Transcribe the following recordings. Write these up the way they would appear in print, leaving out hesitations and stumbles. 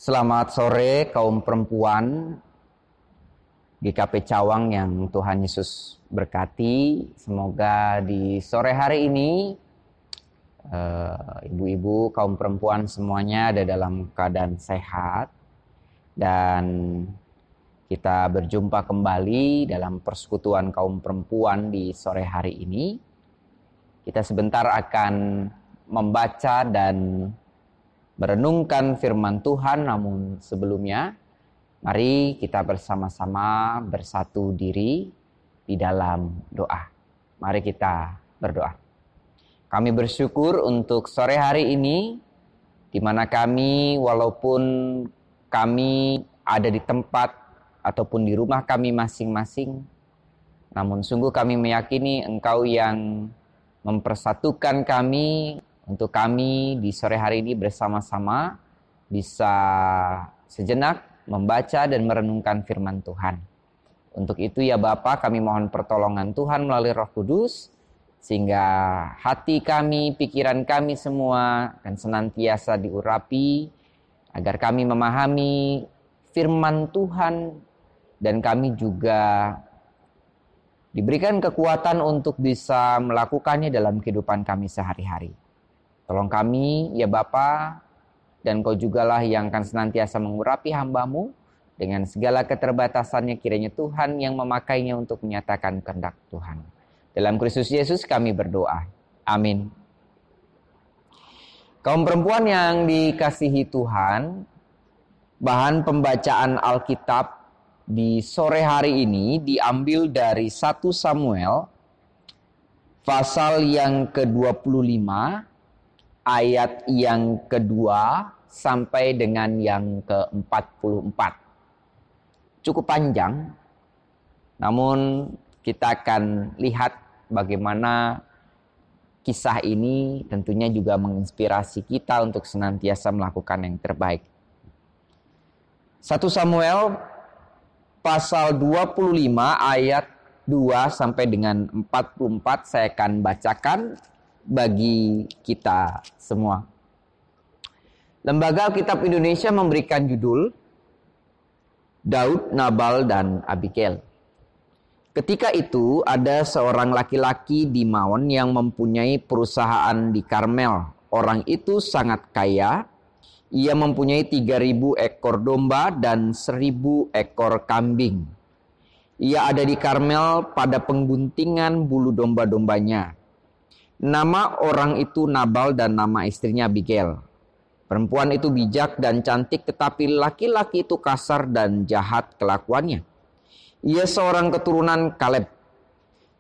Selamat sore kaum perempuan GKP Cawang yang Tuhan Yesus berkati. Semoga di sore hari ini ibu-ibu, kaum perempuan semuanya ada dalam keadaan sehat. Dan kita berjumpa kembali dalam persekutuan kaum perempuan di sore hari ini. Kita sebentar akan membaca dan merenungkan firman Tuhan, namun sebelumnya mari kita bersama-sama bersatu diri di dalam doa. Mari kita berdoa. Kami bersyukur untuk sore hari ini, di mana kami walaupun kami ada di tempat ataupun di rumah kami masing-masing, namun sungguh kami meyakini Engkau yang mempersatukan kami, untuk kami di sore hari ini bersama-sama bisa sejenak membaca dan merenungkan firman Tuhan. Untuk itu ya Bapa, kami mohon pertolongan Tuhan melalui Roh Kudus, sehingga hati kami, pikiran kami semua akan senantiasa diurapi, agar kami memahami firman Tuhan dan kami juga diberikan kekuatan untuk bisa melakukannya dalam kehidupan kami sehari-hari. Tolong kami ya Bapa, dan Kau jugalah yang akan senantiasa mengurapi hamba-Mu dengan segala keterbatasannya, kiranya Tuhan yang memakainya untuk menyatakan kehendak Tuhan. Dalam Kristus Yesus kami berdoa. Amin. Kaum perempuan yang dikasihi Tuhan, bahan pembacaan Alkitab di sore hari ini diambil dari 1 Samuel pasal yang ke-25, ayat yang kedua sampai dengan yang ke-44. Cukup panjang, namun kita akan lihat bagaimana kisah ini tentunya juga menginspirasi kita untuk senantiasa melakukan yang terbaik. 1 Samuel pasal 25 ayat 2 sampai dengan 44 saya akan bacakan bagi kita semua. Lembaga Alkitab Indonesia memberikan judul Daud, Nabal, dan Abigail. Ketika itu ada seorang laki-laki di Maon yang mempunyai perusahaan di Karmel. Orang itu sangat kaya. Ia mempunyai 3.000 ekor domba dan 1.000 ekor kambing. Ia ada di Karmel pada pengguntingan bulu domba-dombanya. Nama orang itu Nabal dan nama istrinya Abigail. Perempuan itu bijak dan cantik, tetapi laki-laki itu kasar dan jahat kelakuannya. Ia seorang keturunan Kaleb.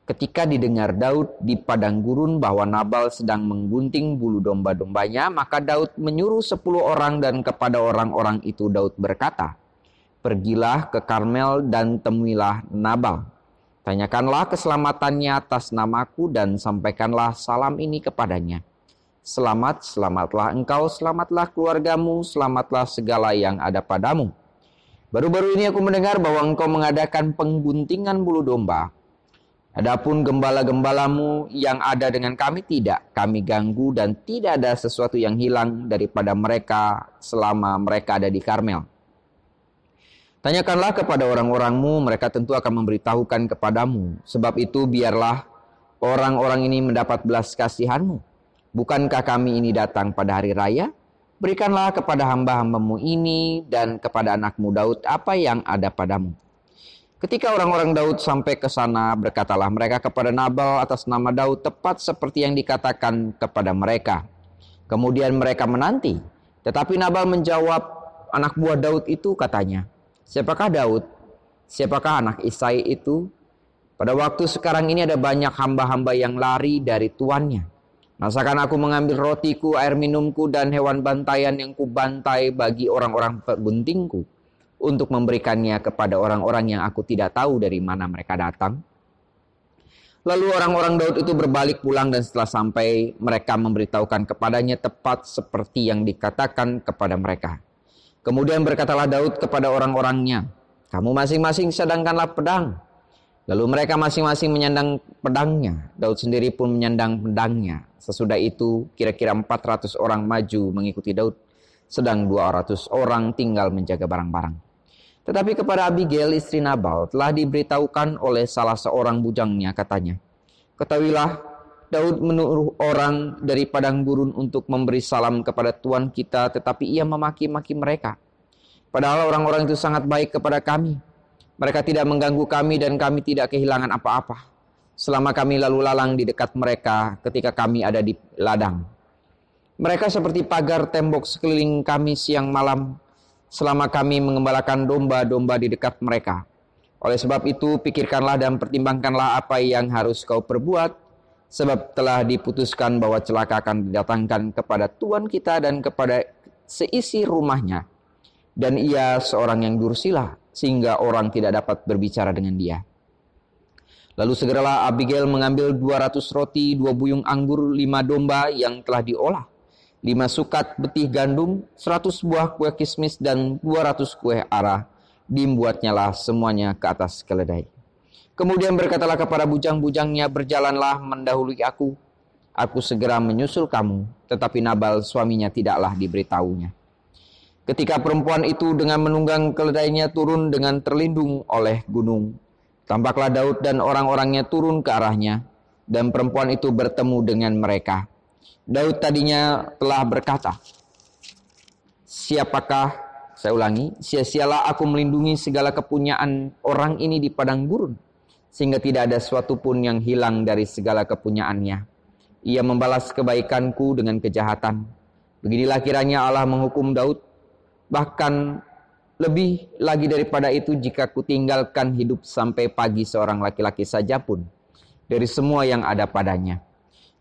Ketika didengar Daud di padang gurun bahwa Nabal sedang menggunting bulu domba-dombanya, maka Daud menyuruh 10 orang, dan kepada orang-orang itu Daud berkata, "Pergilah ke Karmel dan temuilah Nabal. Tanyakanlah keselamatannya atas namaku dan sampaikanlah salam ini kepadanya. Selamat, selamatlah engkau, selamatlah keluargamu, selamatlah segala yang ada padamu. Baru-baru ini aku mendengar bahwa engkau mengadakan pengguntingan bulu domba. Adapun gembala-gembalamu yang ada dengan kami tidak kami ganggu, dan tidak ada sesuatu yang hilang daripada mereka selama mereka ada di Karmel. Tanyakanlah kepada orang-orangmu, mereka tentu akan memberitahukan kepadamu. Sebab itu biarlah orang-orang ini mendapat belas kasihanmu. Bukankah kami ini datang pada hari raya? Berikanlah kepada hamba-hambamu ini dan kepada anakmu Daud apa yang ada padamu." Ketika orang-orang Daud sampai ke sana, berkatalah mereka kepada Nabal atas nama Daud, tepat seperti yang dikatakan kepada mereka. Kemudian mereka menanti. Tetapi Nabal menjawab anak buah Daud itu, katanya, "Siapakah Daud? Siapakah anak Isai itu? Pada waktu sekarang ini ada banyak hamba-hamba yang lari dari tuannya. Masakan aku mengambil rotiku, air minumku, dan hewan bantaian yang kubantai bagi orang-orang pengguntingku, untuk memberikannya kepada orang-orang yang aku tidak tahu dari mana mereka datang?" Lalu orang-orang Daud itu berbalik pulang, dan setelah sampai mereka memberitahukan kepadanya tepat seperti yang dikatakan kepada mereka. Kemudian berkatalah Daud kepada orang-orangnya, "Kamu masing-masing sedangkanlah pedang." Lalu mereka masing-masing menyandang pedangnya. Daud sendiri pun menyandang pedangnya. Sesudah itu kira-kira 400 orang maju mengikuti Daud. sedang 200 orang tinggal menjaga barang-barang. Tetapi kepada Abigail istri Nabal telah diberitahukan oleh salah seorang bujangnya, katanya, "Ketahuilah, Daud menyuruh orang dari padang gurun untuk memberi salam kepada Tuan kita, tetapi ia memaki-maki mereka. Padahal orang-orang itu sangat baik kepada kami. Mereka tidak mengganggu kami dan kami tidak kehilangan apa-apa selama kami lalu lalang di dekat mereka ketika kami ada di ladang. Mereka seperti pagar tembok sekeliling kami siang malam selama kami mengembalakan domba-domba di dekat mereka. Oleh sebab itu, pikirkanlah dan pertimbangkanlah apa yang harus kau perbuat, sebab telah diputuskan bahwa celaka akan didatangkan kepada Tuan kita dan kepada seisi rumahnya. Dan ia seorang yang dursila, sehingga orang tidak dapat berbicara dengan dia." Lalu segeralah Abigail mengambil 200 roti, 2 buyung anggur, 5 domba yang telah diolah, 5 sukat betih gandum, 100 buah kue kismis, dan 200 kue ara. Dibuatnyalah semuanya ke atas keledai. Kemudian berkatalah kepada bujang-bujangnya, "Berjalanlah mendahului aku. Aku segera menyusul kamu." Tetapi Nabal suaminya tidaklah diberitahunya. Ketika perempuan itu dengan menunggang keledainya turun dengan terlindung oleh gunung, tampaklah Daud dan orang-orangnya turun ke arahnya, dan perempuan itu bertemu dengan mereka. Daud tadinya telah berkata, "Sia-sialah aku melindungi segala kepunyaan orang ini di padang gurun, sehingga tidak ada suatu pun yang hilang dari segala kepunyaannya. Ia membalas kebaikanku dengan kejahatan. Beginilah kiranya Allah menghukum Daud. Bahkan lebih lagi daripada itu, jika kutinggalkan hidup sampai pagi seorang laki-laki saja pun dari semua yang ada padanya."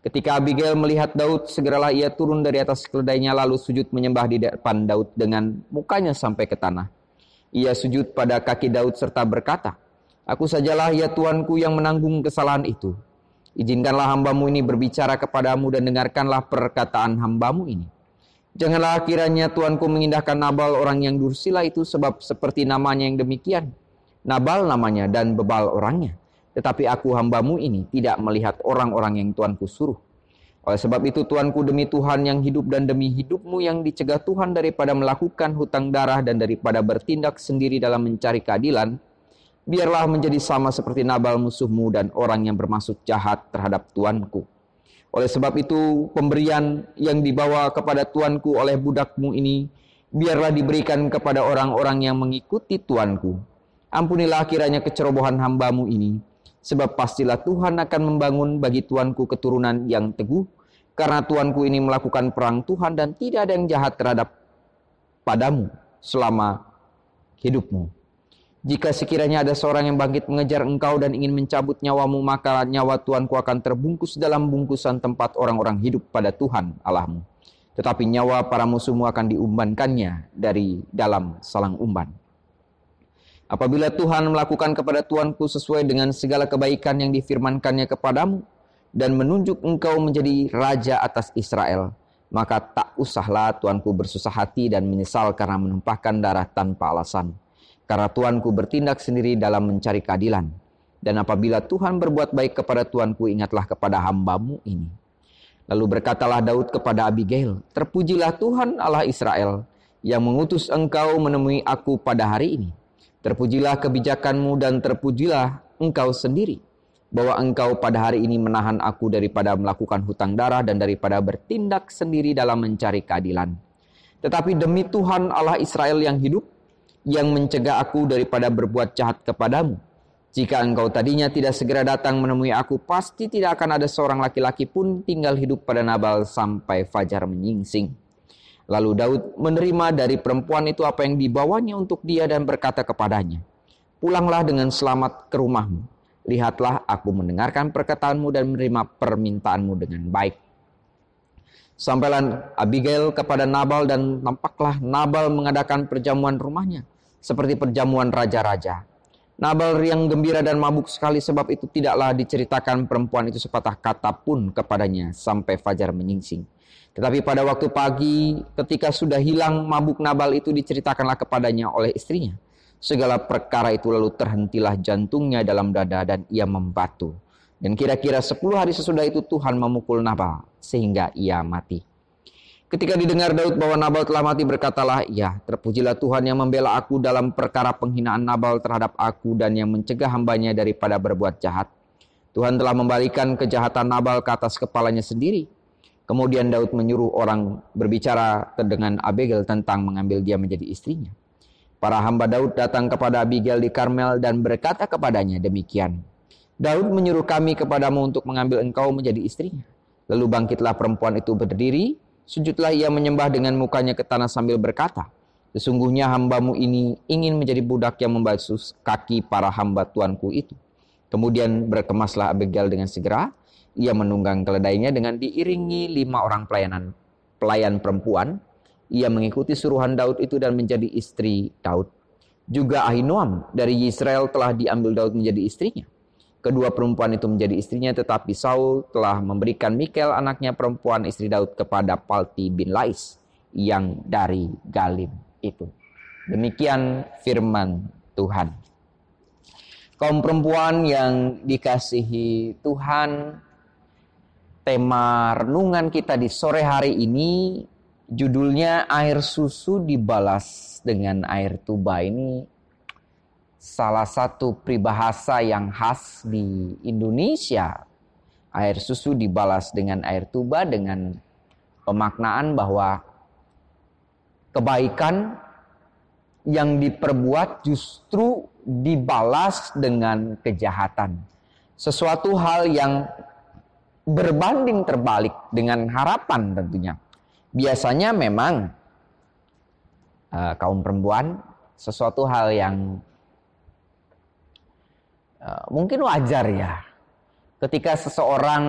Ketika Abigail melihat Daud, segeralah ia turun dari atas keledainya lalu sujud menyembah di depan Daud dengan mukanya sampai ke tanah. Ia sujud pada kaki Daud serta berkata, "Aku sajalah ya Tuanku yang menanggung kesalahan itu. Izinkanlah hambamu ini berbicara kepadamu dan dengarkanlah perkataan hambamu ini. Janganlah kiranya Tuanku mengindahkan Nabal orang yang dursila itu, sebab seperti namanya yang demikian. Nabal namanya dan bebal orangnya. Tetapi aku hambamu ini tidak melihat orang-orang yang Tuanku suruh. Oleh sebab itu Tuanku, demi Tuhan yang hidup dan demi hidupmu yang dicegah Tuhan daripada melakukan hutang darah dan daripada bertindak sendiri dalam mencari keadilan, biarlah menjadi sama seperti Nabal musuhmu dan orang yang bermaksud jahat terhadap Tuanku. Oleh sebab itu, pemberian yang dibawa kepada Tuanku oleh budakmu ini, biarlah diberikan kepada orang-orang yang mengikuti Tuanku. Ampunilah kiranya kecerobohan hambamu ini, sebab pastilah Tuhan akan membangun bagi Tuanku keturunan yang teguh, karena Tuanku ini melakukan perang Tuhan dan tidak ada yang jahat terhadap padamu selama hidupmu. Jika sekiranya ada seorang yang bangkit mengejar engkau dan ingin mencabut nyawamu, maka nyawa Tuanku akan terbungkus dalam bungkusan tempat orang-orang hidup pada Tuhan Allahmu. Tetapi nyawa para musuhmu akan diumbankannya dari dalam salang umban. Apabila Tuhan melakukan kepada Tuanku sesuai dengan segala kebaikan yang difirmankannya kepadamu, dan menunjuk engkau menjadi raja atas Israel, maka tak usahlah Tuanku bersusah hati dan menyesal karena menumpahkan darah tanpa alasan. Karena Tuanku bertindak sendiri dalam mencari keadilan. Dan apabila Tuhan berbuat baik kepada Tuanku, ingatlah kepada hambamu ini." Lalu berkatalah Daud kepada Abigail, "Terpujilah Tuhan Allah Israel yang mengutus engkau menemui aku pada hari ini. Terpujilah kebijakanmu dan terpujilah engkau sendiri, bahwa engkau pada hari ini menahan aku daripada melakukan hutang darah dan daripada bertindak sendiri dalam mencari keadilan. Tetapi demi Tuhan Allah Israel yang hidup, yang mencegah aku daripada berbuat jahat kepadamu, jika engkau tadinya tidak segera datang menemui aku, pasti tidak akan ada seorang laki-laki pun tinggal hidup pada Nabal sampai fajar menyingsing." Lalu Daud menerima dari perempuan itu apa yang dibawanya untuk dia dan berkata kepadanya, "Pulanglah dengan selamat ke rumahmu. Lihatlah, aku mendengarkan perkataanmu dan menerima permintaanmu dengan baik." Sampailah Abigail kepada Nabal dan nampaklah Nabal mengadakan perjamuan rumahnya seperti perjamuan raja-raja. Nabal riang gembira dan mabuk sekali, sebab itu tidaklah diceritakan perempuan itu sepatah kata pun kepadanya sampai fajar menyingsing. Tetapi pada waktu pagi ketika sudah hilang mabuk Nabal itu, diceritakanlah kepadanya oleh istrinya segala perkara itu, lalu terhentilah jantungnya dalam dada dan ia membatu. Dan kira-kira 10 hari sesudah itu Tuhan memukul Nabal sehingga ia mati. Ketika didengar Daud bahwa Nabal telah mati, berkatalah ia, terpujilah Tuhan yang membela aku dalam perkara penghinaan Nabal terhadap aku dan yang mencegah hambanya daripada berbuat jahat. Tuhan telah membalikan kejahatan Nabal ke atas kepalanya sendiri. Kemudian Daud menyuruh orang berbicara dengan Abigail tentang mengambil dia menjadi istrinya. Para hamba Daud datang kepada Abigail di Karmel dan berkata kepadanya demikian. Daud menyuruh kami kepadamu untuk mengambil engkau menjadi istrinya. Lalu bangkitlah perempuan itu berdiri, sujudlah ia menyembah dengan mukanya ke tanah sambil berkata, sesungguhnya hambamu ini ingin menjadi budak yang membasuh kaki para hamba tuanku itu. Kemudian berkemaslah Abigail dengan segera. Ia menunggang keledainya dengan diiringi 5 orang pelayan perempuan. Ia mengikuti suruhan Daud itu dan menjadi istri Daud. Juga Ahinoam dari Israel telah diambil Daud menjadi istrinya. Kedua perempuan itu menjadi istrinya, tetapi Saul telah memberikan Mikal anaknya perempuan istri Daud kepada Palti bin Lais yang dari Galim itu. Demikian firman Tuhan. Kaum perempuan yang dikasihi Tuhan, tema renungan kita di sore hari ini judulnya air susu dibalas dengan air tuba. Ini salah satu peribahasa yang khas di Indonesia. Air susu dibalas dengan air tuba dengan pemaknaan bahwa kebaikan yang diperbuat justru dibalas dengan kejahatan. Sesuatu hal yang berbanding terbalik dengan harapan tentunya. Biasanya memang kaum perempuan sesuatu hal yang mungkin wajar ya. Ketika seseorang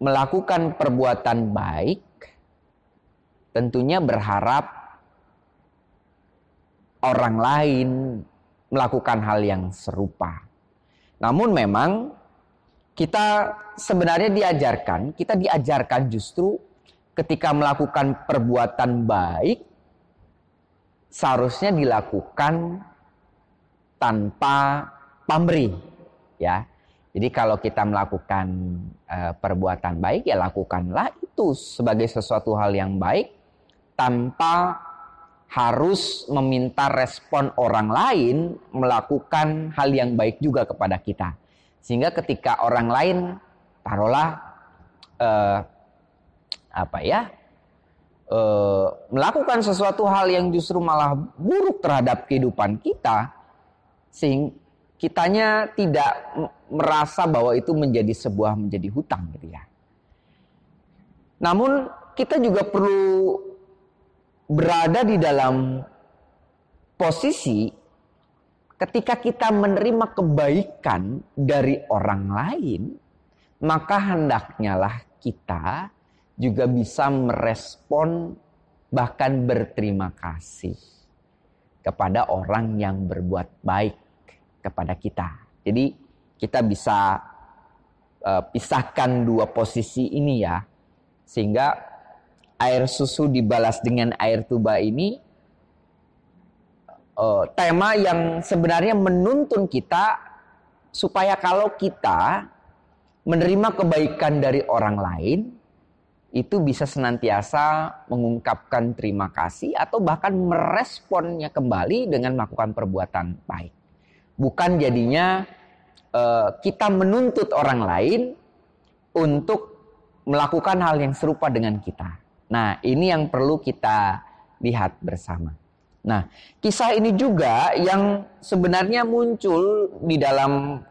melakukan perbuatan baik, tentunya berharap orang lain melakukan hal yang serupa. Namun memang kita sebenarnya kita diajarkan justru ketika melakukan perbuatan baik seharusnya dilakukan tanpa pamrih, ya. Jadi kalau kita melakukan perbuatan baik, ya lakukanlah itu sebagai sesuatu hal yang baik tanpa harus meminta respon orang lain melakukan hal yang baik juga kepada kita. Sehingga ketika orang lain taruhlah melakukan sesuatu hal yang justru malah buruk terhadap kehidupan kita, sehingga kitanya tidak merasa bahwa itu menjadi hutang gitu ya. Namun kita juga perlu berada di dalam posisi ketika kita menerima kebaikan dari orang lain, maka hendaknya lah kita juga bisa merespon bahkan berterima kasih kepada orang yang berbuat baik kepada kita. Jadi kita bisa pisahkan dua posisi ini ya, sehingga air susu dibalas dengan air tuba ini tema yang sebenarnya menuntun kita supaya kalau kita menerima kebaikan dari orang lain itu bisa senantiasa mengungkapkan terima kasih atau bahkan meresponnya kembali dengan melakukan perbuatan baik. Bukan jadinya kita menuntut orang lain untuk melakukan hal yang serupa dengan kita. Nah, ini yang perlu kita lihat bersama. Nah, kisah ini juga yang sebenarnya muncul di dalam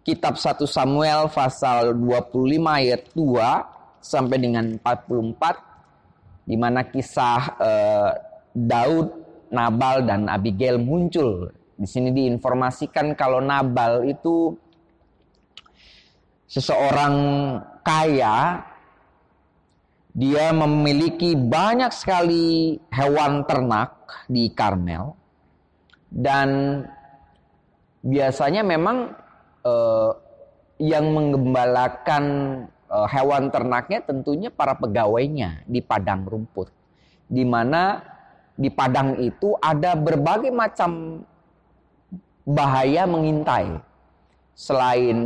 kitab 1 Samuel pasal 25 ayat 2 sampai dengan 44, di mana kisah Daud, Nabal dan Abigail muncul. Di sini diinformasikan kalau Nabal itu seseorang kaya. Dia memiliki banyak sekali hewan ternak di Karmel. Dan biasanya memang yang menggembalakan hewan ternaknya tentunya para pegawainya di padang rumput. Di mana di padang itu ada berbagai macam bahaya mengintai. Selain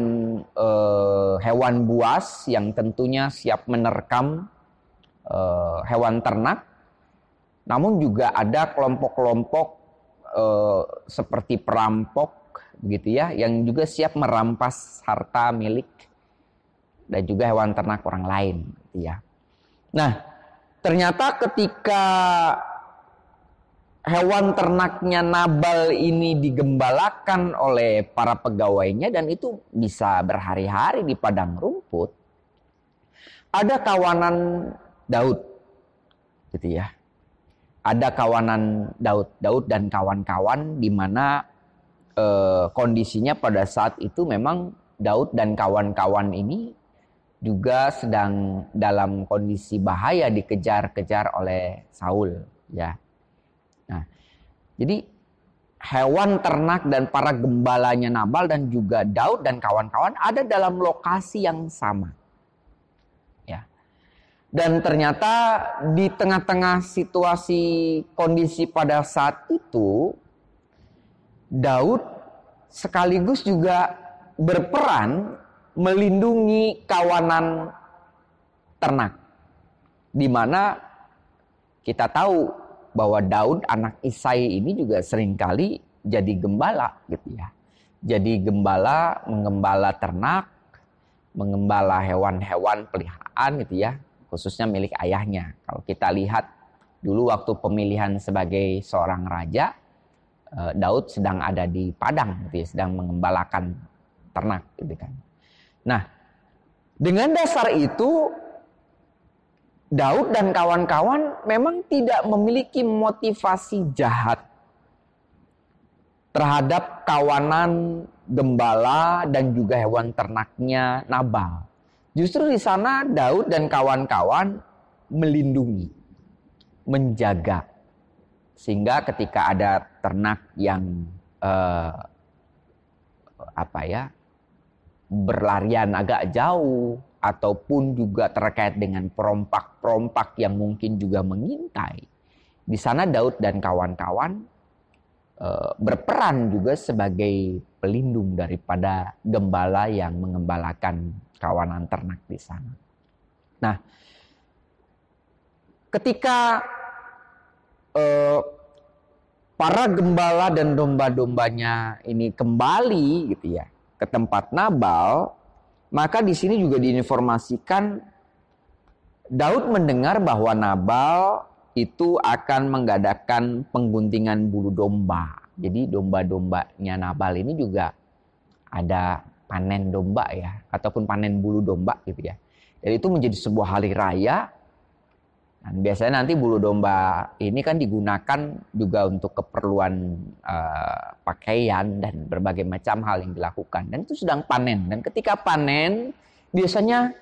hewan buas yang tentunya siap menerkam hewan ternak, namun juga ada kelompok-kelompok seperti perampok begitu ya, yang juga siap merampas harta milik dan juga hewan ternak orang lain gitu ya. Nah, ternyata ketika hewan ternaknya Nabal ini digembalakan oleh para pegawainya dan itu bisa berhari-hari di padang rumput, ada kawanan Daud gitu ya. Ada kawanan Daud dan kawan-kawan di mana kondisinya pada saat itu memang Daud dan kawan-kawan ini juga sedang dalam kondisi bahaya dikejar-kejar oleh Saul ya. Nah, jadi hewan ternak dan para gembalanya Nabal dan juga Daud dan kawan-kawan ada dalam lokasi yang sama. Ya. Dan ternyata di tengah-tengah situasi kondisi pada saat itu, Daud sekaligus juga berperan melindungi kawanan ternak. Di mana kita tahu bahwa Daud anak Isai ini juga seringkali jadi gembala gitu ya. Jadi gembala, mengembala ternak, mengembala hewan-hewan peliharaan gitu ya, khususnya milik ayahnya. Kalau kita lihat dulu waktu pemilihan sebagai seorang raja, Daud sedang ada di padang gitu ya, sedang mengembalakan ternak gitu kan. Nah, dengan dasar itu Daud dan kawan-kawan memang tidak memiliki motivasi jahat terhadap kawanan gembala dan juga hewan ternaknya Nabal. Justru di sana Daud dan kawan-kawan melindungi, menjaga. Sehingga ketika ada ternak yang berlarian agak jauh, ataupun juga terkait dengan perompak-perompak yang mungkin juga mengintai. Di sana Daud dan kawan-kawan berperan juga sebagai pelindung daripada gembala yang mengembalakan kawanan ternak di sana. Nah, ketika para gembala dan domba-dombanya ini kembali gitu ya ke tempat Nabal, maka di sini juga diinformasikan Daud mendengar bahwa Nabal itu akan mengadakan pengguntingan bulu domba. Jadi domba-dombanya Nabal ini juga ada panen domba ya, ataupun panen bulu domba gitu ya. Jadi itu menjadi sebuah hari raya. Dan biasanya nanti bulu domba ini kan digunakan juga untuk keperluan pakaian dan berbagai macam hal yang dilakukan. Dan itu sedang panen. Dan ketika panen biasanya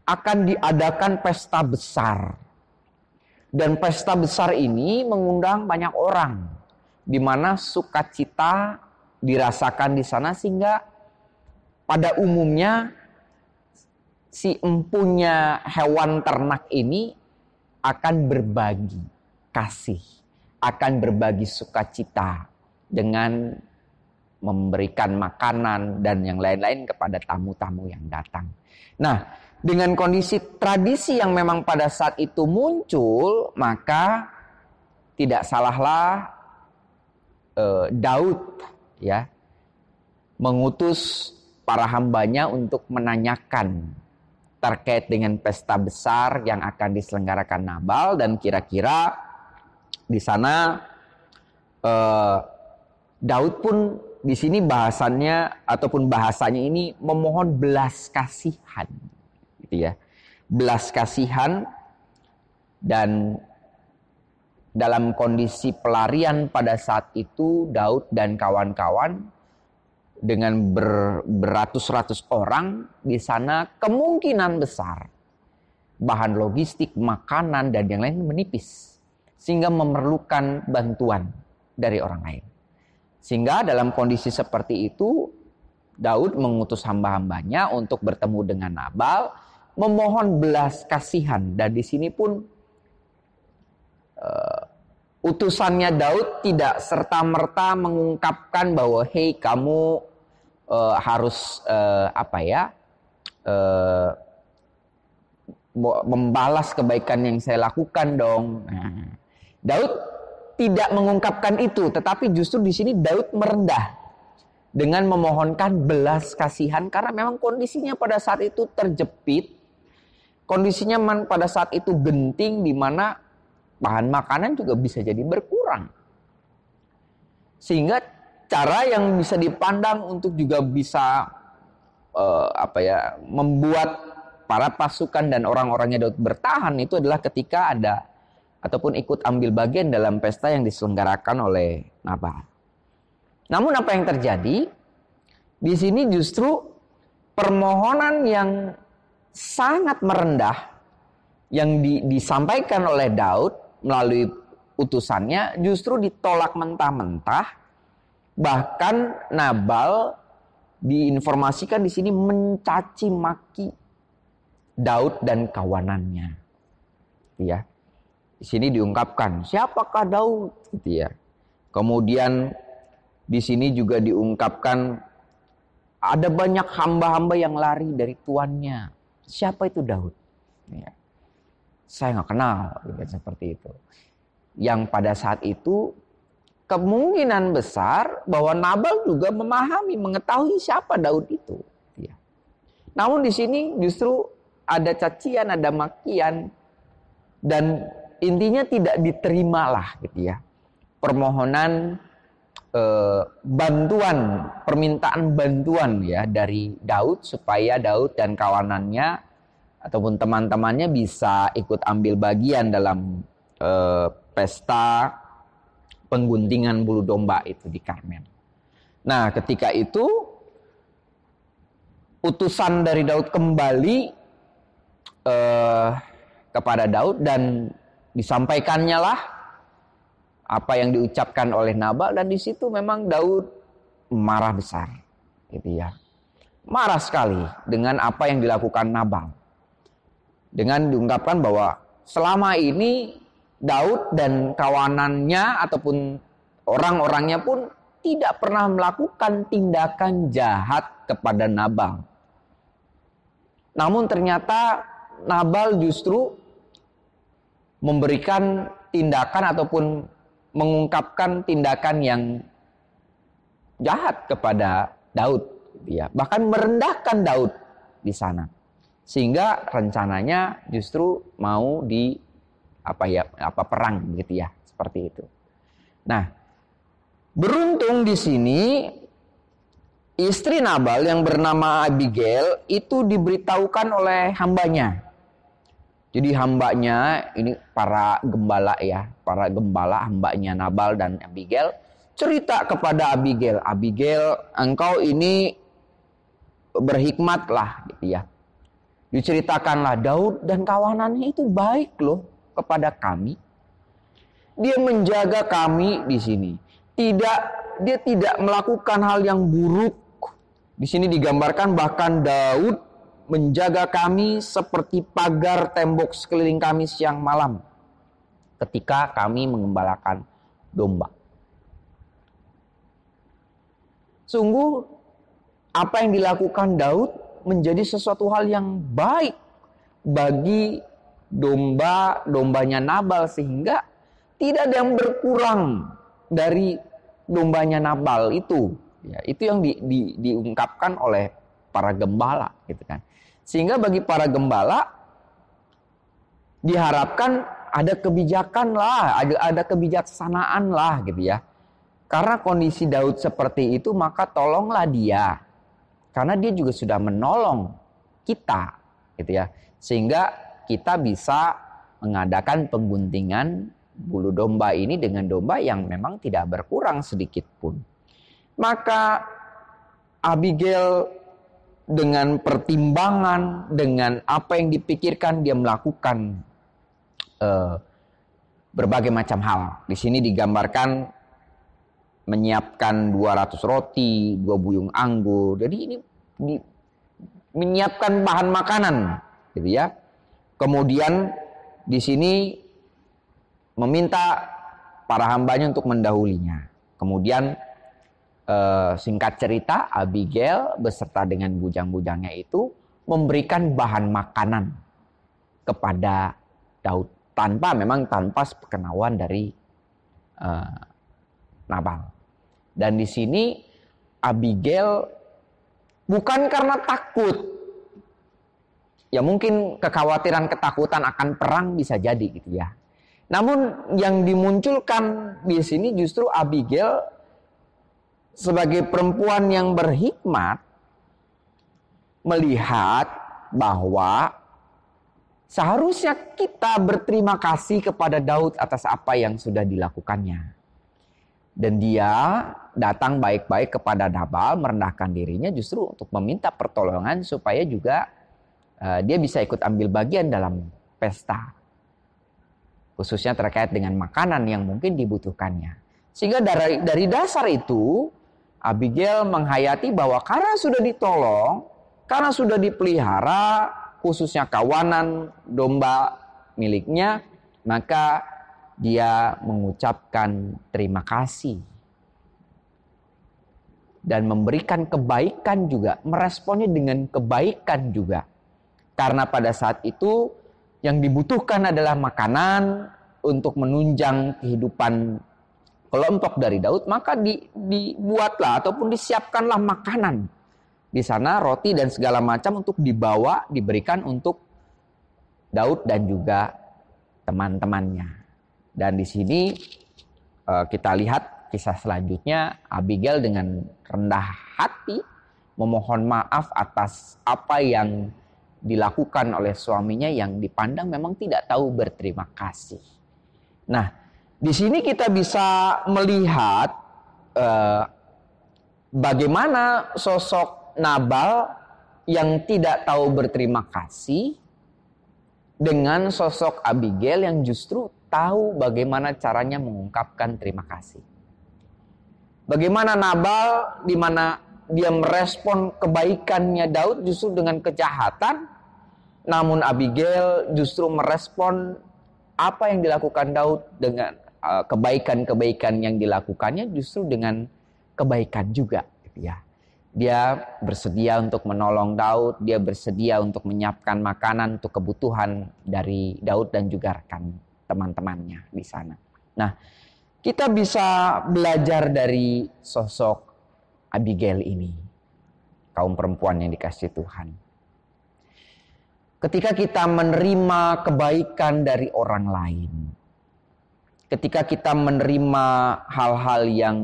akan diadakan pesta besar. Dan pesta besar ini mengundang banyak orang. Di mana sukacita dirasakan di sana sehingga pada umumnya si empunya hewan ternak ini akan berbagi kasih, akan berbagi sukacita dengan memberikan makanan dan yang lain-lain kepada tamu-tamu yang datang. Nah, dengan kondisi tradisi yang memang pada saat itu muncul, maka tidak salahlah Daud ya mengutus para hambanya untuk menanyakan terkait dengan pesta besar yang akan diselenggarakan Nabal, dan kira-kira di sana Daud pun di sini bahasannya ataupun bahasanya ini memohon belas kasihan, gitu ya, belas kasihan. Dan dalam kondisi pelarian pada saat itu Daud dan kawan-kawan dengan beratus-ratus orang di sana, kemungkinan besar bahan logistik, makanan dan yang lain menipis sehingga memerlukan bantuan dari orang lain. Sehingga dalam kondisi seperti itu Daud mengutus hamba-hambanya untuk bertemu dengan Nabal, memohon belas kasihan. Dan di sini pun utusannya Daud tidak serta-merta mengungkapkan bahwa hei kamu membalas kebaikan yang saya lakukan dong. Nah, Daud tidak mengungkapkan itu, tetapi justru di sini Daud merendah dengan memohonkan belas kasihan karena memang kondisinya pada saat itu terjepit, kondisinya pada saat itu genting di mana bahan makanan juga bisa jadi berkurang. Sehingga cara yang bisa dipandang untuk juga bisa membuat para pasukan dan orang-orangnya Daud bertahan itu adalah ketika ada ataupun ikut ambil bagian dalam pesta yang diselenggarakan oleh Nabal. Namun apa yang terjadi? Di sini justru permohonan yang sangat merendah yang disampaikan oleh Daud melalui utusannya justru ditolak mentah-mentah. Bahkan Nabal diinformasikan di sini mencaci maki Daud dan kawanannya. Ya. Di sini diungkapkan siapakah Daud, gitu ya. Kemudian di sini juga diungkapkan ada banyak hamba-hamba yang lari dari tuannya. Siapa itu Daud? Ya. Saya nggak kenal, gitu, seperti itu. Yang pada saat itu kemungkinan besar bahwa Nabal juga mengetahui siapa Daud itu. Ya. Namun di sini justru ada cacian, ada makian, dan intinya tidak diterimalah, gitu ya. Permohonan bantuan, permintaan bantuan ya dari Daud supaya Daud dan kawanannya ataupun teman-temannya bisa ikut ambil bagian dalam pesta pengguntingan bulu domba itu di Karmel. Nah, ketika itu utusan dari Daud kembali kepada Daud dan disampaikannya lah apa yang diucapkan oleh Nabal, dan di situ memang Daud marah besar, gitu ya. Marah sekali dengan apa yang dilakukan Nabal. Dengan diungkapkan bahwa selama ini Daud dan kawanannya ataupun orang-orangnya pun tidak pernah melakukan tindakan jahat kepada Nabal. Namun ternyata Nabal justru memberikan tindakan ataupun mengungkapkan tindakan yang jahat kepada Daud, ya. Bahkan merendahkan Daud di sana. Sehingga rencananya justru mau perang, gitu ya, seperti itu. Nah, beruntung di sini istri Nabal yang bernama Abigail itu diberitahukan oleh hambanya. Jadi hambanya ini para gembala ya, para gembala hambanya Nabal dan Abigail cerita kepada Abigail, Abigail engkau ini berhikmatlah, gitu ya. Diceritakanlah Daud dan kawanannya itu baik loh kepada kami. Dia menjaga kami di sini. Dia tidak melakukan hal yang buruk. Di sini digambarkan bahkan Daud menjaga kami seperti pagar tembok sekeliling kami siang malam ketika kami mengembalakan domba. Sungguh apa yang dilakukan Daud menjadi sesuatu hal yang baik bagi dombanya Nabal, sehingga tidak ada yang berkurang dari dombanya Nabal itu. Ya, itu yang diungkapkan oleh para gembala, gitu kan. Sehingga bagi para gembala diharapkan ada kebijakan lah, ada kebijaksanaan lah, gitu ya. Karena kondisi Daud seperti itu, maka tolonglah dia. Karena dia juga sudah menolong kita, gitu ya. Sehingga kita bisa mengadakan pengguntingan bulu domba ini dengan domba yang memang tidak berkurang sedikit pun. Maka Abigail dengan pertimbangan, dengan apa yang dipikirkan, dia melakukan berbagai macam hal. Di sini digambarkan menyiapkan 200 roti, 2 buyung anggur. Jadi ini menyiapkan bahan makanan, gitu ya. Kemudian di sini meminta para hambanya untuk mendahulinya. Kemudian singkat cerita, Abigail beserta dengan bujang-bujangnya itu memberikan bahan makanan kepada Daud tanpa sepengenalan dari Nabal. Dan di sini Abigail bukan karena takut. Ya mungkin kekhawatiran, ketakutan akan perang bisa jadi gitu ya. Namun yang dimunculkan di sini justru Abigail sebagai perempuan yang berhikmat melihat bahwa seharusnya kita berterima kasih kepada Daud atas apa yang sudah dilakukannya. Dan dia datang baik-baik kepada Nabal, merendahkan dirinya justru untuk meminta pertolongan supaya juga dia bisa ikut ambil bagian dalam pesta. Khususnya terkait dengan makanan yang mungkin dibutuhkannya. Sehingga dari dasar itu, Abigail menghayati bahwa karena sudah ditolong, karena sudah dipelihara, khususnya kawanan domba miliknya, maka dia mengucapkan terima kasih. Dan memberikan kebaikan juga, meresponnya dengan kebaikan juga. Karena pada saat itu yang dibutuhkan adalah makanan untuk menunjang kehidupan kelompok dari Daud, maka dibuatlah ataupun disiapkanlah makanan. Di sana roti dan segala macam untuk dibawa, diberikan untuk Daud dan juga teman-temannya. Dan di sini kita lihat kisah selanjutnya, Abigail dengan rendah hati memohon maaf atas apa yang dilakukan oleh suaminya yang dipandang memang tidak tahu berterima kasih. Nah, di sini kita bisa melihat bagaimana sosok Nabal yang tidak tahu berterima kasih dengan sosok Abigail yang justru tahu bagaimana caranya mengungkapkan terima kasih. Bagaimana Nabal di mana dia merespon kebaikannya Daud justru dengan kejahatan, namun Abigail justru merespon apa yang dilakukan Daud dengan kebaikan-kebaikan yang dilakukannya justru dengan kebaikan juga, gitu ya. Dia bersedia untuk menolong Daud, dia bersedia untuk menyiapkan makanan untuk kebutuhan dari Daud dan juga rekan teman-temannya di sana. Nah, kita bisa belajar dari sosok Abigail ini, kaum perempuan yang dikasihi Tuhan. Ketika kita menerima kebaikan dari orang lain, ketika kita menerima hal-hal yang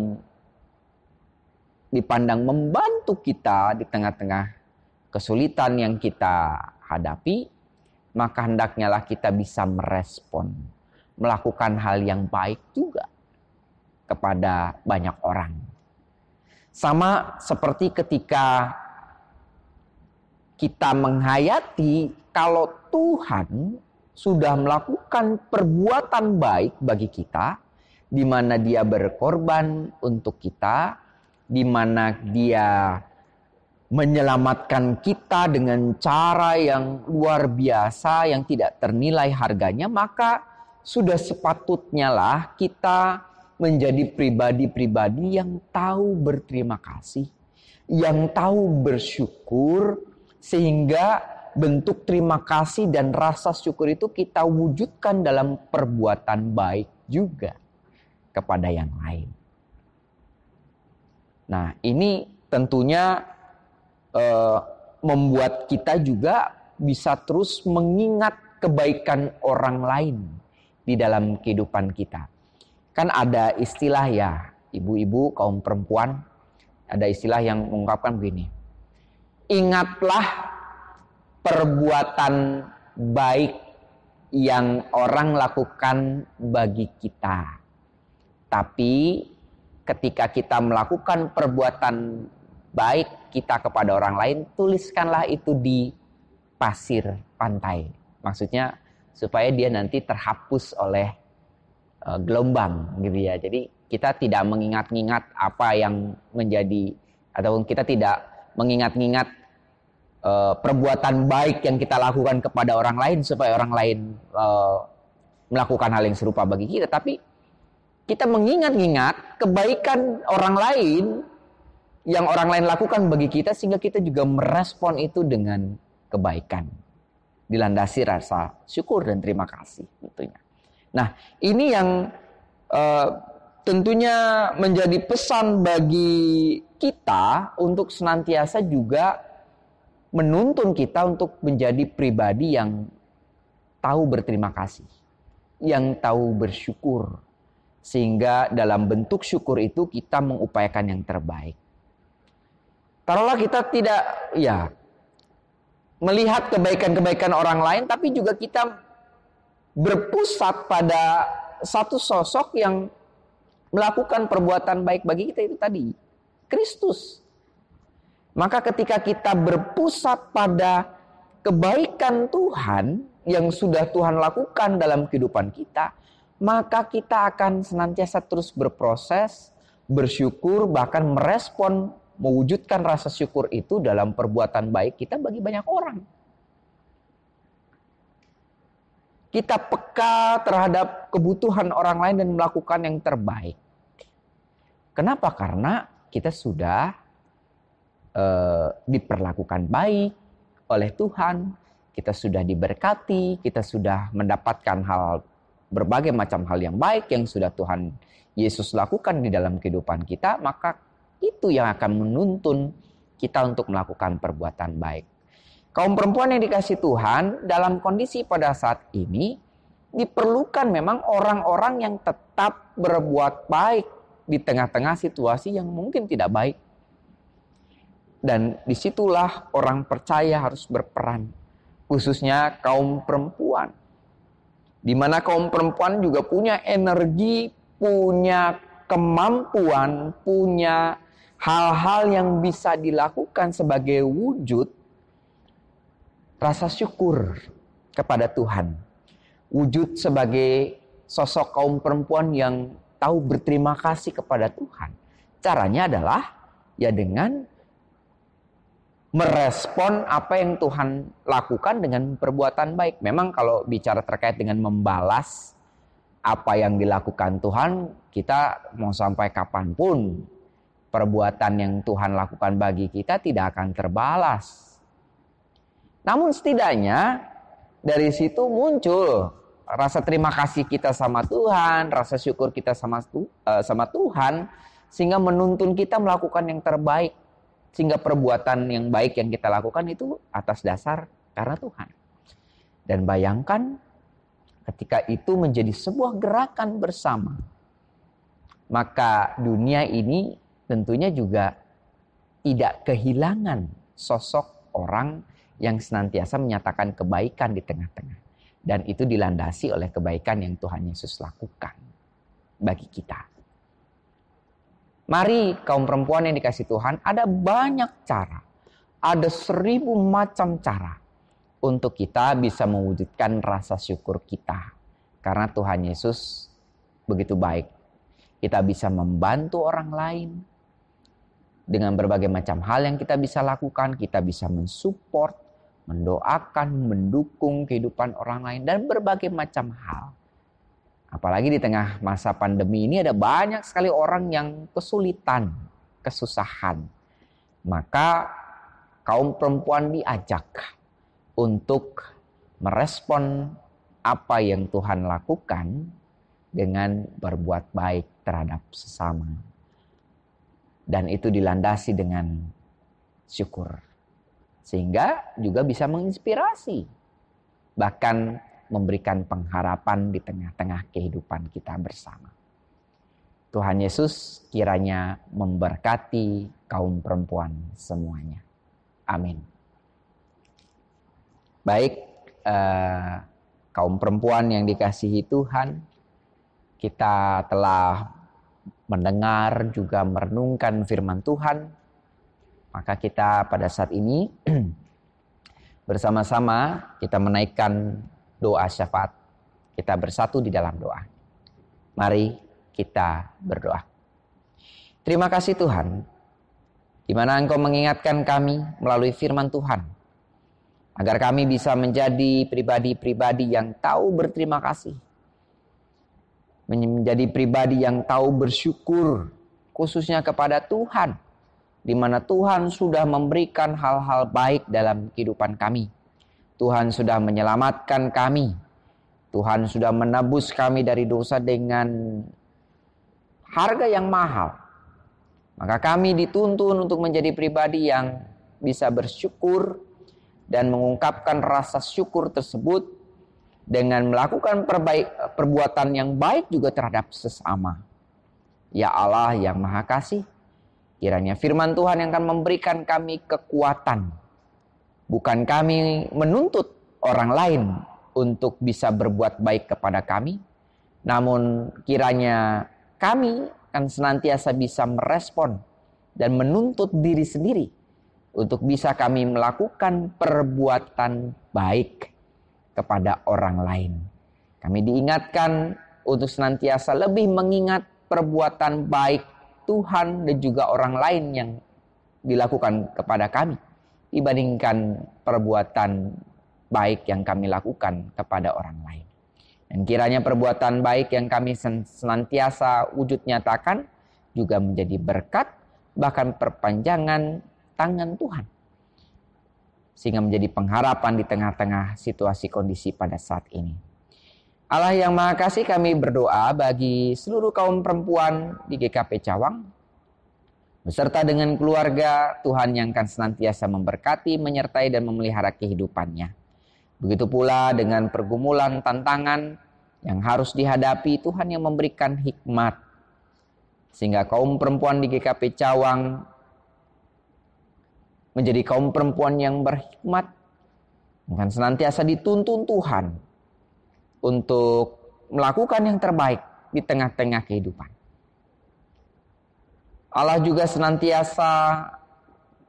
dipandang membantu kita di tengah-tengah kesulitan yang kita hadapi, maka hendaknya lah kita bisa merespon, melakukan hal yang baik juga kepada banyak orang. Sama seperti ketika kita menghayati kalau Tuhan sudah melakukan perbuatan baik bagi kita, di mana Dia berkorban untuk kita, di mana Dia menyelamatkan kita dengan cara yang luar biasa, yang tidak ternilai harganya, maka sudah sepatutnya lah kita menjadi pribadi-pribadi yang tahu berterima kasih, yang tahu bersyukur, sehingga bentuk terima kasih dan rasa syukur itu kita wujudkan dalam perbuatan baik juga kepada yang lain. Nah, ini tentunya membuat kita juga bisa terus mengingat kebaikan orang lain di dalam kehidupan kita. Kan ada istilah ya, ibu-ibu, kaum perempuan, ada istilah yang mengungkapkan begini. Ingatlah perbuatan baik yang orang lakukan bagi kita. Tapi ketika kita melakukan perbuatan baik kita kepada orang lain, tuliskanlah itu di pasir pantai. Maksudnya supaya dia nanti terhapus oleh gelombang gitu ya. Jadi kita tidak mengingat-ingat apa yang menjadi, ataupun kita tidak mengingat-ingat perbuatan baik yang kita lakukan kepada orang lain supaya orang lain melakukan hal yang serupa bagi kita, tapi kita mengingat-ingat kebaikan orang lain yang orang lain lakukan bagi kita, sehingga kita juga merespon itu dengan kebaikan. dilandasi rasa syukur dan terima kasih tentunya. Nah, ini yang tentunya menjadi pesan bagi kita untuk senantiasa juga menuntun kita untuk menjadi pribadi yang tahu berterima kasih, yang tahu bersyukur, sehingga dalam bentuk syukur itu kita mengupayakan yang terbaik. Taruhlah kita tidak melihat kebaikan-kebaikan orang lain, tapi juga kita berpusat pada satu sosok yang melakukan perbuatan baik bagi kita, itu tadi Kristus. Maka ketika kita berpusat pada kebaikan Tuhan yang sudah Tuhan lakukan dalam kehidupan kita, maka kita akan senantiasa terus berproses, bersyukur, bahkan merespon, mewujudkan rasa syukur itu dalam perbuatan baik kita bagi banyak orang. Kita peka terhadap kebutuhan orang lain dan melakukan yang terbaik. Kenapa? Karena kita sudah diperlakukan baik oleh Tuhan, kita sudah diberkati, kita sudah mendapatkan berbagai macam hal yang baik yang sudah Tuhan Yesus lakukan di dalam kehidupan kita, maka itu yang akan menuntun kita untuk melakukan perbuatan baik. Kaum perempuan yang dikasihi Tuhan, dalam kondisi pada saat ini diperlukan memang orang-orang yang tetap berbuat baik di tengah-tengah situasi yang mungkin tidak baik. Dan disitulah orang percaya harus berperan, khususnya kaum perempuan. Di mana kaum perempuan juga punya energi, punya kemampuan, punya hal-hal yang bisa dilakukan sebagai wujud rasa syukur kepada Tuhan. Wujud sebagai sosok kaum perempuan yang tahu berterima kasih kepada Tuhan. Caranya adalah dengan merespon apa yang Tuhan lakukan dengan perbuatan baik. Memang kalau bicara terkait dengan membalas apa yang dilakukan Tuhan, kita mau sampai kapanpun perbuatan yang Tuhan lakukan bagi kita tidak akan terbalas. Namun setidaknya dari situ muncul rasa terima kasih kita sama Tuhan, rasa syukur kita sama Tuhan, sehingga menuntun kita melakukan yang terbaik. Sehingga perbuatan yang baik yang kita lakukan itu atas dasar karena Tuhan. Dan bayangkan ketika itu menjadi sebuah gerakan bersama, maka dunia ini tentunya juga tidak kehilangan sosok orang yang senantiasa menyatakan kebaikan di tengah-tengah. Dan itu dilandasi oleh kebaikan yang Tuhan Yesus lakukan bagi kita. Mari kaum perempuan yang dikasihi Tuhan, ada banyak cara. Ada 1000 macam cara untuk kita bisa mewujudkan rasa syukur kita. Karena Tuhan Yesus begitu baik. Kita bisa membantu orang lain dengan berbagai macam hal yang kita bisa lakukan. Kita bisa mensupport, mendoakan, mendukung kehidupan orang lain, dan berbagai macam hal. Apalagi di tengah masa pandemi ini ada banyak sekali orang yang kesulitan, kesusahan. Maka kaum perempuan diajak untuk merespon apa yang Tuhan lakukan dengan berbuat baik terhadap sesama. Dan itu dilandasi dengan syukur. Sehingga juga bisa menginspirasi. Bahkan memberikan pengharapan di tengah-tengah kehidupan kita bersama. Tuhan Yesus kiranya memberkati kaum perempuan semuanya. Amin. Baik, kaum perempuan yang dikasihi Tuhan, kita telah mendengar juga merenungkan firman Tuhan. Maka kita pada saat ini bersama-sama kita menaikkan doa syafaat. Kita bersatu di dalam doa. Mari kita berdoa. Terima kasih Tuhan, di mana Engkau mengingatkan kami melalui firman Tuhan, agar kami bisa menjadi pribadi-pribadi yang tahu berterima kasih, menjadi pribadi yang tahu bersyukur, khususnya kepada Tuhan, di mana Tuhan sudah memberikan hal-hal baik dalam kehidupan kami. Tuhan sudah menyelamatkan kami. Tuhan sudah menebus kami dari dosa dengan harga yang mahal. Maka kami dituntun untuk menjadi pribadi yang bisa bersyukur dan mengungkapkan rasa syukur tersebut dengan melakukan perbuatan yang baik juga terhadap sesama. Ya Allah yang Maha Kasih, kiranya firman Tuhan yang akan memberikan kami kekuatan. Bukan kami menuntut orang lain untuk bisa berbuat baik kepada kami, namun kiranya kami akan senantiasa bisa merespon dan menuntut diri sendiri untuk bisa kami melakukan perbuatan baik kepada orang lain. Kami diingatkan untuk senantiasa lebih mengingat perbuatan baik Tuhan dan juga orang lain yang dilakukan kepada kami dibandingkan perbuatan baik yang kami lakukan kepada orang lain. Dan kiranya perbuatan baik yang kami senantiasa wujud nyatakan juga menjadi berkat, bahkan perpanjangan tangan Tuhan, sehingga menjadi pengharapan di tengah-tengah situasi kondisi pada saat ini. Allah yang Maha Kasih, kami berdoa bagi seluruh kaum perempuan di GKP Cawang, beserta dengan keluarga. Tuhan yang akan senantiasa memberkati, menyertai dan memelihara kehidupannya. Begitu pula dengan pergumulan, tantangan yang harus dihadapi, Tuhan yang memberikan hikmat, sehingga kaum perempuan di GKP Cawang menjadi kaum perempuan yang berhikmat, dan senantiasa dituntun Tuhan untuk melakukan yang terbaik di tengah-tengah kehidupan. Allah juga senantiasa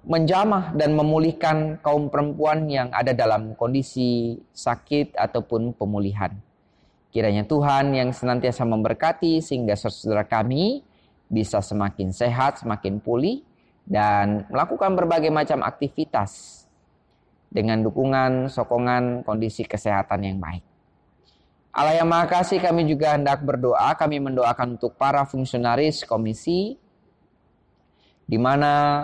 menjamah dan memulihkan kaum perempuan yang ada dalam kondisi sakit ataupun pemulihan. Kiranya Tuhan yang senantiasa memberkati sehingga saudara kami bisa semakin sehat, semakin pulih, dan melakukan berbagai macam aktivitas dengan dukungan, sokongan, kondisi kesehatan yang baik. Allah yang Maha Kasih, kami juga hendak berdoa, kami mendoakan untuk para fungsionaris komisi, di mana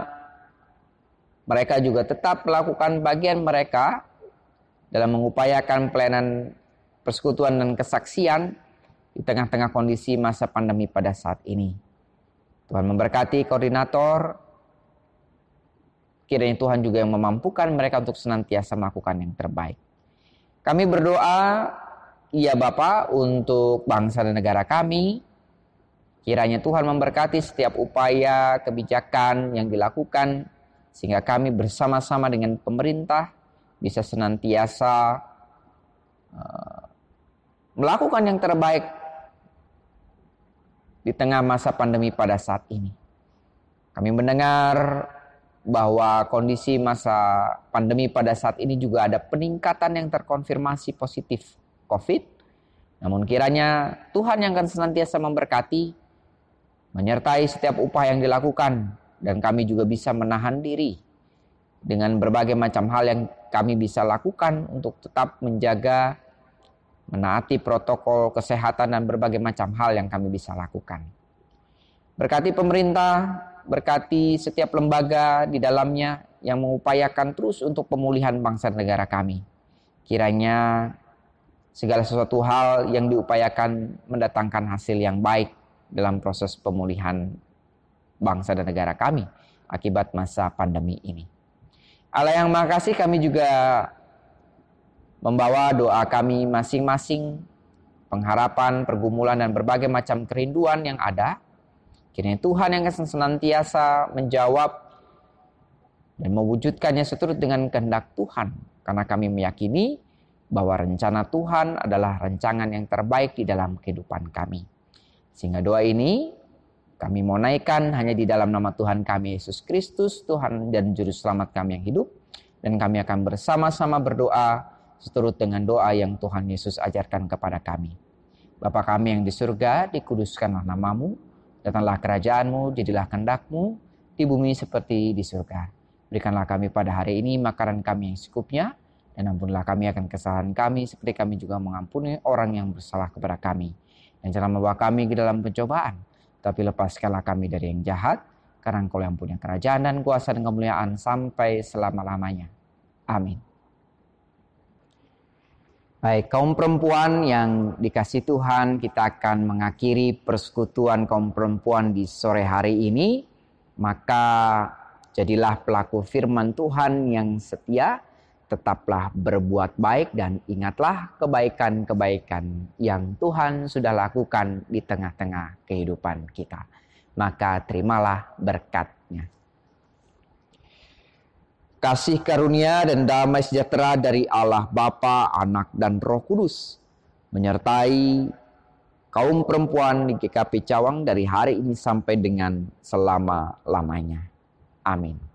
mereka juga tetap melakukan bagian mereka dalam mengupayakan pelayanan persekutuan dan kesaksian di tengah-tengah kondisi masa pandemi pada saat ini. Tuhan memberkati koordinator, kiranya Tuhan juga yang memampukan mereka untuk senantiasa melakukan yang terbaik. Kami berdoa, ya Bapa, untuk bangsa dan negara kami. Kiranya Tuhan memberkati setiap upaya kebijakan yang dilakukan, sehingga kami bersama-sama dengan pemerintah bisa senantiasa melakukan yang terbaik di tengah masa pandemi pada saat ini. Kami mendengar bahwa kondisi masa pandemi pada saat ini juga ada peningkatan yang terkonfirmasi positif COVID. Namun kiranya Tuhan yang akan senantiasa memberkati, menyertai setiap upaya yang dilakukan, dan kami juga bisa menahan diri dengan berbagai macam hal yang kami bisa lakukan untuk tetap menjaga, menaati protokol kesehatan dan berbagai macam hal yang kami bisa lakukan. Berkati pemerintah, berkati setiap lembaga di dalamnya yang mengupayakan terus untuk pemulihan bangsa dan negara kami. Kiranya segala sesuatu hal yang diupayakan mendatangkan hasil yang baik dalam proses pemulihan bangsa dan negara kami akibat masa pandemi ini. Allah yang Maha Kasih, kami juga membawa doa kami masing-masing, pengharapan, pergumulan, dan berbagai macam kerinduan yang ada. Kiranya Tuhan yang akan senantiasa menjawab dan mewujudkannya seturut dengan kehendak Tuhan. Karena kami meyakini bahwa rencana Tuhan adalah rancangan yang terbaik di dalam kehidupan kami. Sehingga doa ini kami mau naikkan hanya di dalam nama Tuhan kami Yesus Kristus, Tuhan dan Juru Selamat kami yang hidup. Dan kami akan bersama-sama berdoa seturut dengan doa yang Tuhan Yesus ajarkan kepada kami. Bapa kami yang di surga, dikuduskanlah namamu, datanglah kerajaanmu, jadilah kehendak-mu di bumi seperti di surga. Berikanlah kami pada hari ini makanan kami yang secukupnya, dan ampunilah kami akan kesalahan kami seperti kami juga mengampuni orang yang bersalah kepada kami. Dan jangan membawa kami ke dalam pencobaan, tapi lepaskanlah kami dari yang jahat, karena Engkau yang punya kerajaan dan kuasa dan kemuliaan sampai selama-lamanya. Amin. Baik, kaum perempuan yang dikasih Tuhan, kita akan mengakhiri persekutuan kaum perempuan di sore hari ini. Maka jadilah pelaku firman Tuhan yang setia, tetaplah berbuat baik dan ingatlah kebaikan-kebaikan yang Tuhan sudah lakukan di tengah-tengah kehidupan kita. Maka terimalah berkat-Nya. Kasih karunia dan damai sejahtera dari Allah Bapa, Anak, dan Roh Kudus menyertai kaum perempuan di GKP Cawang dari hari ini sampai dengan selama-lamanya. Amin.